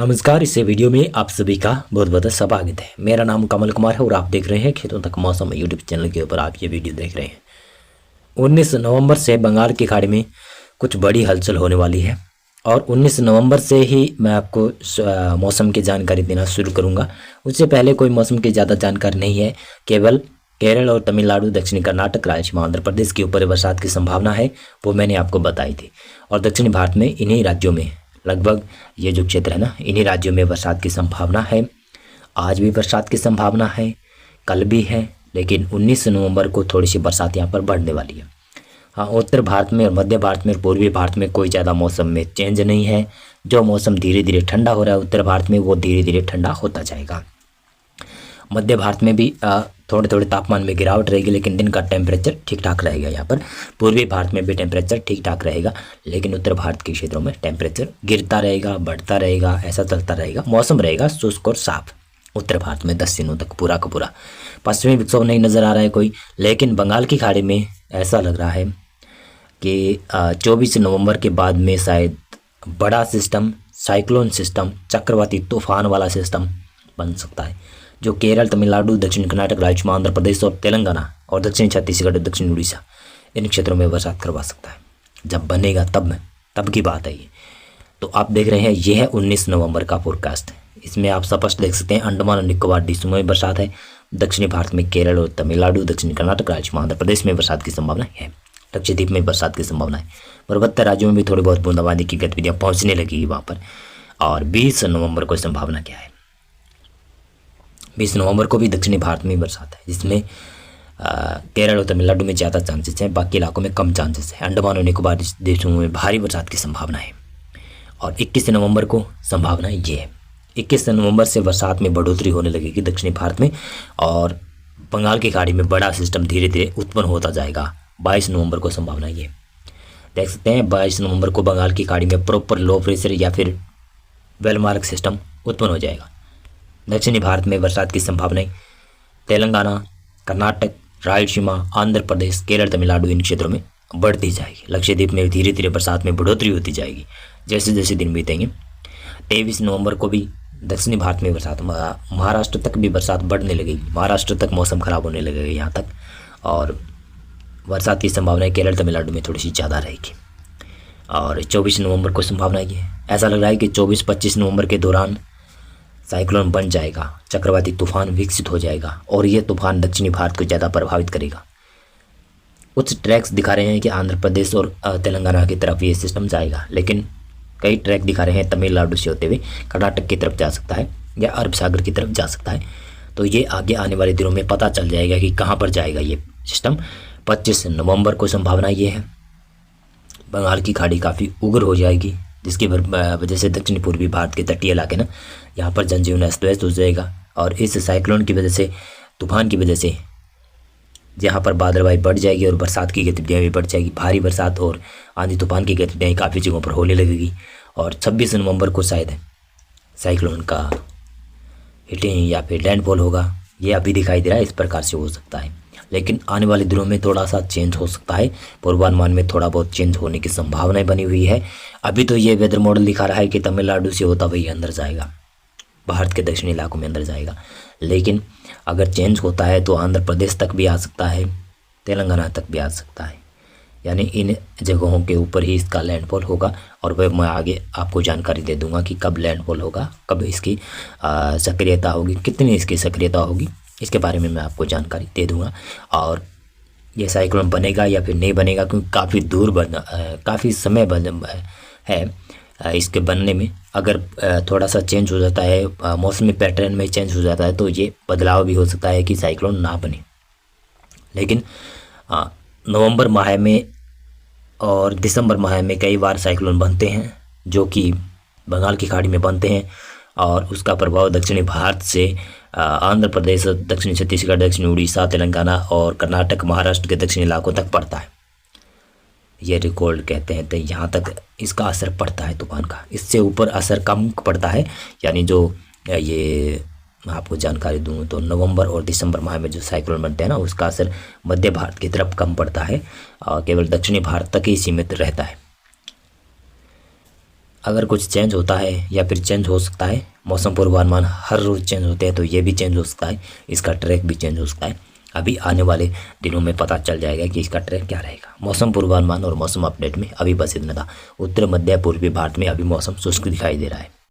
नमस्कार। इस वीडियो में आप सभी का बहुत बहुत स्वागत है। मेरा नाम कमल कुमार है और आप देख रहे हैं खेतों तक मौसम यूट्यूब चैनल के ऊपर आप ये वीडियो देख रहे हैं। 19 नवंबर से बंगाल की खाड़ी में कुछ बड़ी हलचल होने वाली है और 19 नवंबर से ही मैं आपको मौसम की जानकारी देना शुरू करूँगा। उससे पहले कोई मौसम की ज़्यादा जानकारी नहीं है, केवल केरल और तमिलनाडु, दक्षिणी कर्नाटक, रायलसीमा, आंध्र प्रदेश के ऊपर बरसात की संभावना है, वो मैंने आपको बताई थी। और दक्षिणी भारत में इन्हीं राज्यों में लगभग ये जो क्षेत्र है ना, इन्हीं राज्यों में बरसात की संभावना है। आज भी बरसात की संभावना है, कल भी है, लेकिन 19 नवंबर को थोड़ी सी बरसात यहाँ पर बढ़ने वाली है। हाँ, उत्तर भारत में और मध्य भारत में और पूर्वी भारत में कोई ज़्यादा मौसम में चेंज नहीं है। जो मौसम धीरे धीरे ठंडा हो रहा है उत्तर भारत में, वो धीरे धीरे ठंडा होता जाएगा। मध्य भारत में भी थोड़े थोड़े तापमान में गिरावट रहेगी, लेकिन दिन का टेम्परेचर ठीक ठाक रहेगा। यहाँ पर पूर्वी भारत में भी टेम्परेचर ठीक ठाक रहेगा, लेकिन उत्तर भारत के क्षेत्रों में टेम्परेचर गिरता रहेगा, बढ़ता रहेगा, ऐसा चलता रहेगा। मौसम रहेगा शुष्क और साफ उत्तर भारत में 10 दिनों तक पूरा का पूरा। पश्चिमी विक्षोभ नहीं नज़र आ रहा है कोई, लेकिन बंगाल की खाड़ी में ऐसा लग रहा है कि 24 नवंबर के बाद में शायद बड़ा सिस्टम, साइक्लोन सिस्टम, चक्रवाती तूफान वाला सिस्टम बन सकता है, जो केरल, तमिलनाडु, दक्षिण कर्नाटक, रायलसीमा, आंध्र प्रदेश और तेलंगाना और दक्षिण छत्तीसगढ़, दक्षिण उड़ीसा, इन क्षेत्रों में बरसात करवा सकता है। जब बनेगा तब की बात है ये। तो आप देख रहे हैं, यह है 19 नवंबर का फोरकास्ट। इसमें आप स्पष्ट देख सकते हैं अंडमान और निकोबार द्वीपों में बरसात है। दक्षिणी भारत में केरल और तमिलनाडु, दक्षिण कर्नाटक, रायलसीमा, आंध्र प्रदेश में बरसात की संभावना है। लक्षद्वीप में बरसात की संभावना है। पूर्वोत्तर राज्यों में भी थोड़ी बहुत बूंदाबांदी की गतिविधियाँ पहुँचने लगेगी वहाँ पर। और 20 नवंबर को संभावना क्या है? 20 नवंबर को भी दक्षिणी भारत में बरसात है, जिसमें केरल और तमिलनाडु में ज़्यादा चांसेस हैं, बाकी इलाकों में कम चांसेस है। अंडमान और निकोबार द्वीपों में भारी बरसात की संभावना है। और 21 नवंबर को संभावना ये है। 21 नवंबर से बरसात में बढ़ोतरी होने लगेगी दक्षिणी भारत में, और बंगाल की खाड़ी में बड़ा सिस्टम धीरे धीरे उत्पन्न होता जाएगा। 22 नवंबर को संभावना ये देख सकते हैं। 22 नवंबर को बंगाल की खाड़ी में प्रॉपर लो प्रेशर या फिर वेलमार्क सिस्टम उत्पन्न हो जाएगा। दक्षिणी भारत में बरसात की संभावनाएं तेलंगाना, कर्नाटक, रायलसीमा, आंध्र प्रदेश, केरल, तमिलनाडु, इन क्षेत्रों में बढ़ती जाएगी। लक्षद्वीप में धीरे धीरे बरसात में बढ़ोतरी होती जाएगी जैसे जैसे दिन बीतेंगे। 23 नवंबर को भी दक्षिणी भारत में बरसात, महाराष्ट्र तक भी बरसात बढ़ने लगेगी। महाराष्ट्र तक मौसम खराब होने लगेगा यहाँ तक, और बरसात की संभावनाएं केरल, तमिलनाडु में थोड़ी सी ज़्यादा रहेगी। और 24 नवंबर को संभावना ये ऐसा लग रहा है कि 24-25 नवंबर के दौरान साइक्लोन बन जाएगा, चक्रवाती तूफान विकसित हो जाएगा, और ये तूफान दक्षिणी भारत को ज़्यादा प्रभावित करेगा। कुछ ट्रैक्स दिखा रहे हैं कि आंध्र प्रदेश और तेलंगाना की तरफ ये सिस्टम जाएगा, लेकिन कई ट्रैक दिखा रहे हैं तमिलनाडु से होते हुए कर्नाटक की तरफ जा सकता है या अरब सागर की तरफ जा सकता है। तो ये आगे आने वाले दिनों में पता चल जाएगा कि कहाँ पर जाएगा ये सिस्टम। 25 नवंबर को संभावना ये है बंगाल की खाड़ी काफ़ी उग्र हो जाएगी, जिसकी वजह से दक्षिणी पूर्वी भारत के तटीय इलाके ना, यहाँ पर जनजीवन अस्त व्यस्त हो जाएगा। और इस साइक्लोन की वजह से, तूफान की वजह से यहाँ पर बादलवाई बढ़ जाएगी और बरसात की गतिविधियाँ भी बढ़ जाएगी। भारी बरसात और आंधी तूफान की गतिविधियाँ काफ़ी जगहों पर होने लगेगी। और 26 नवंबर को शायद साइक्लोन का हिटिंग या फिर लैंडफॉल होगा। ये अभी दिखाई दे रहा है, इस प्रकार से हो सकता है, लेकिन आने वाले दिनों में थोड़ा सा चेंज हो सकता है। पूर्वानुमान में थोड़ा बहुत चेंज होने की संभावनाएं बनी हुई है। अभी तो ये वेदर मॉडल दिखा रहा है कि तमिलनाडु से होता हुआ अंदर जाएगा, भारत के दक्षिणी इलाकों में अंदर जाएगा, लेकिन अगर चेंज होता है तो आंध्र प्रदेश तक भी आ सकता है, तेलंगाना तक भी आ सकता है। यानी इन जगहों के ऊपर ही इसका लैंडफॉल होगा, और वह मैं आगे आपको जानकारी दे दूंगा कि कब लैंडफॉल होगा, कब इसकी सक्रियता होगी, कितनी इसकी सक्रियता होगी, इसके बारे में मैं आपको जानकारी दे दूंगा। और ये साइक्लोन बनेगा या फिर नहीं बनेगा, क्योंकि काफ़ी दूर काफ़ी समय है इसके बनने में। अगर थोड़ा सा चेंज हो जाता है, मौसमी पैटर्न में चेंज हो जाता है, तो ये बदलाव भी हो सकता है कि साइक्लोन ना बने। लेकिन नवंबर माह में और दिसंबर माह में कई बार साइक्लोन बनते हैं, जो कि बंगाल की खाड़ी में बनते हैं, और उसका प्रभाव दक्षिणी भारत से आंध्र प्रदेश, दक्षिणी छत्तीसगढ़, दक्षिणी उड़ीसा, तेलंगाना और कर्नाटक, महाराष्ट्र के दक्षिणी इलाकों तक पड़ता है। ये रिकॉर्ड कहते हैं, तो यहाँ तक इसका असर पड़ता है तूफान का। इससे ऊपर असर कम पड़ता है, यानी जो ये मैं आपको जानकारी दूँ तो नवंबर और दिसंबर माह में जो साइक्लोन बनते हैं ना, उसका असर मध्य भारत की तरफ कम पड़ता है, केवल दक्षिणी भारत तक ही सीमित रहता है। अगर कुछ चेंज होता है या फिर चेंज हो सकता है, मौसम पूर्वानुमान हर रोज़ चेंज होते हैं तो ये भी चेंज हो सकता है, इसका ट्रैक भी चेंज हो सकता है। अभी आने वाले दिनों में पता चल जाएगा कि इसका ट्रैक क्या रहेगा। मौसम पूर्वानुमान और मौसम अपडेट में अभी बस इतना था। उत्तर मध्य पूर्वी भारत में अभी मौसम शुष्क दिखाई दे रहा है।